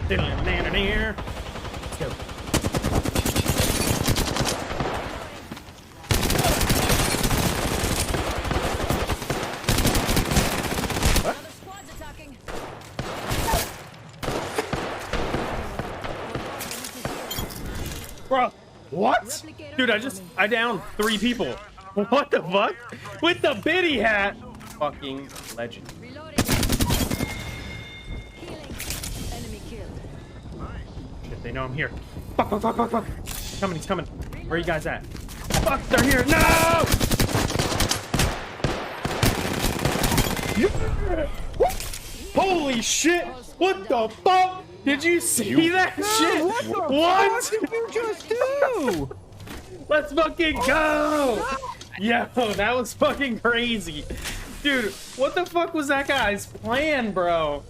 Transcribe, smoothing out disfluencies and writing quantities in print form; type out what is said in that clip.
Let's go. Another squad's attacking. Bro, what? Dude, I downed 3 people. What the fuck? With the biddy hat. Fucking legend. Reloading. Healing. Enemy killed. Shit, they know I'm here. Fuck, fuck, fuck, fuck, fuck. He's coming. Where are you guys at? Fuck, they're here. No! Yeah! Holy shit! What the fuck? Did you see that shit? What? What did you just do? Let's fucking go! Yo, that was fucking crazy. Dude, what the fuck was that guy's plan, bro?